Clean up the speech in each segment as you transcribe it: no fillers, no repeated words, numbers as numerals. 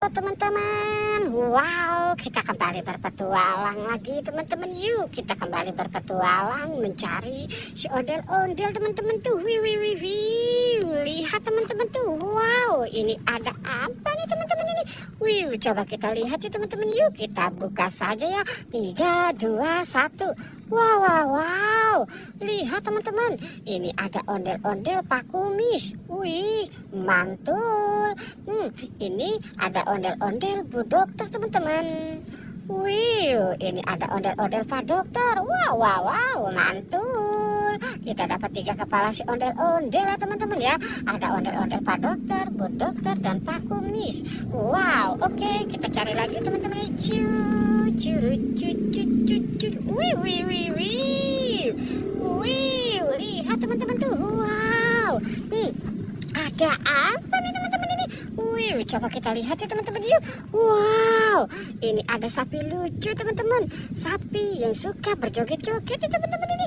Teman-teman, wow, kita kembali berpetualang lagi teman-teman. Yuk kita kembali berpetualang mencari si ondel-ondel teman-teman tuh. Lihat teman-teman tuh, wow, ini ada apa nih teman-teman ini? Coba kita lihat ya teman-teman. Yuk kita buka saja ya. 3, 2, 1. Wow, lihat teman-teman, ini ada ondel-ondel Pak Kumis. Mantul. Ini ada ondel-ondel Bu Dokter teman-teman. Ini ada ondel-ondel Pak Dokter. Wow, mantul. Kita dapat 3 kepala si ondel-ondel ya teman-teman ya. Ada ondel-ondel Pak Dokter, Bu Dokter, dan Pak Kumis. Wow, oke, kita cari lagi teman-teman. Lihat teman-teman tuh. Wow. Ada apa nih teman-teman ini? Coba kita lihat ya teman-teman yuk. Wow, ini ada sapi lucu teman-teman. Sapi yang suka berjoget-joget ya teman-teman ini.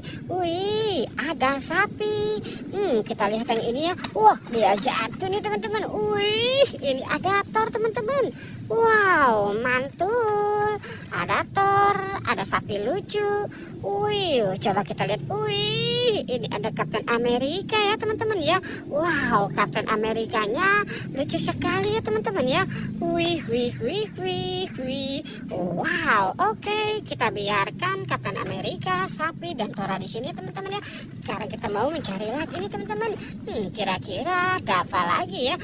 Ada sapi. Kita lihat yang ini ya. Wah, dia jatuh nih teman-teman. Ini ada Thor teman-teman. Wow, mantul. Ada Thor, ada sapi lucu. Coba kita lihat. Ini ada Kapten Amerika ya teman-teman ya. Wow, Kapten Amerikanya lucu sekali ya teman-teman ya. Wow, oke, kita biarkan Kapten Amerika, sapi, dan Thor di sini teman-teman ya. Sekarang kita mau mencari lagi nih teman-teman. Kira-kira ada apa lagi ya?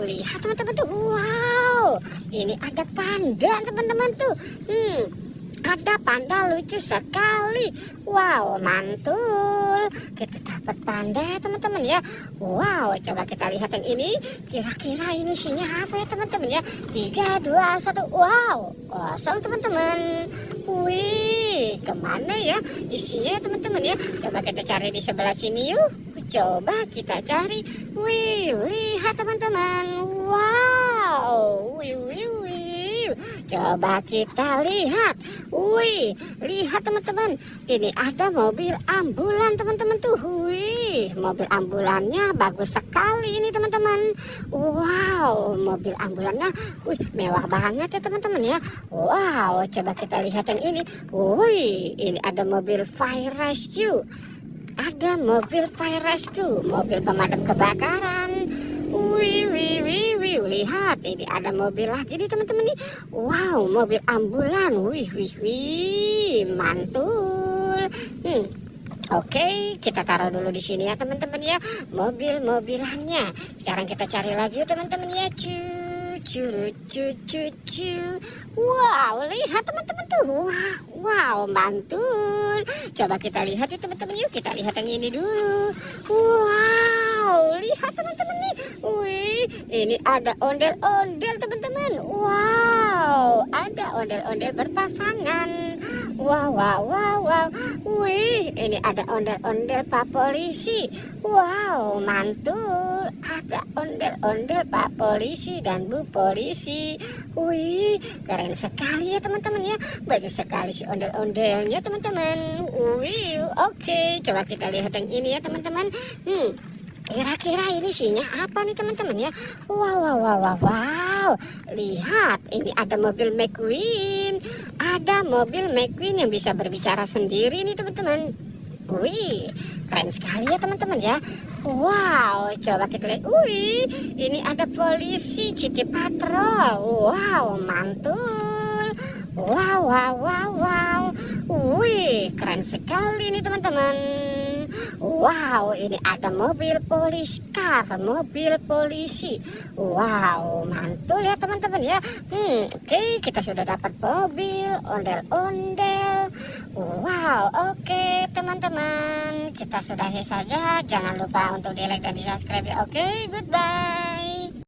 Lihat teman-teman tuh. Wow, ini ada panda teman-teman tuh. Ada panda lucu sekali. Wow, mantul. Kita dapat panda ya teman-teman ya. Wow, coba kita lihat yang ini. Kira-kira ini isinya apa ya teman-teman ya? 3, 2, 1. Wow, kosong teman-teman. Kemana ya isinya teman-teman ya? Coba kita cari di sebelah sini yuk. Coba kita cari. Lihat teman-teman. Wow. Coba kita lihat. Lihat teman-teman. Ini ada mobil ambulan teman-teman tuh. Mobil ambulannya bagus sekali ini teman-teman. Wow, mobil ambulannya mewah banget ya teman-teman ya. Wow, coba kita lihat yang ini. Ini ada mobil fire rescue. Ada mobil fire rescue, mobil pemadam kebakaran. Lihat, ini ada mobil lagi nih teman-teman nih. Wow, mobil ambulan. Mantul. Oke, kita taruh dulu di sini ya teman-teman ya. Mobil-mobilannya. Sekarang kita cari lagi teman-teman ya. Wow, lihat teman-teman tuh. Wow, mantul. Coba kita lihat ya teman-teman yuk. Kita lihat yang ini dulu. Wow, lihat teman-teman nih. Ini ada ondel-ondel teman-teman. Wow, ada ondel-ondel berpasangan. Wow. Ini ada ondel-ondel Pak Polisi. Wow, mantul. Ada ondel-ondel Pak Polisi dan Bu Polisi. Keren sekali ya teman-teman ya. Banyak sekali si ondel-ondelnya teman-teman. Oke, coba kita lihat yang ini ya teman-teman. Kira-kira ini isinya apa nih teman-teman ya? Wow. Lihat, ini ada mobil McQueen. Ada mobil McQueen yang bisa berbicara sendiri nih teman-teman. Keren sekali ya teman-teman ya. Wow, coba kita lihat. Ini ada polisi City Patrol. Wow, mantul. Wow. Keren sekali nih teman-teman. Wow, ini ada mobil police car, mobil polisi. Wow, mantul ya teman-teman ya. Oke, kita sudah dapat mobil, ondel-ondel. Wow, oke teman-teman, kita sudahi saja. Jangan lupa untuk di like dan di subscribe ya. Oke, goodbye.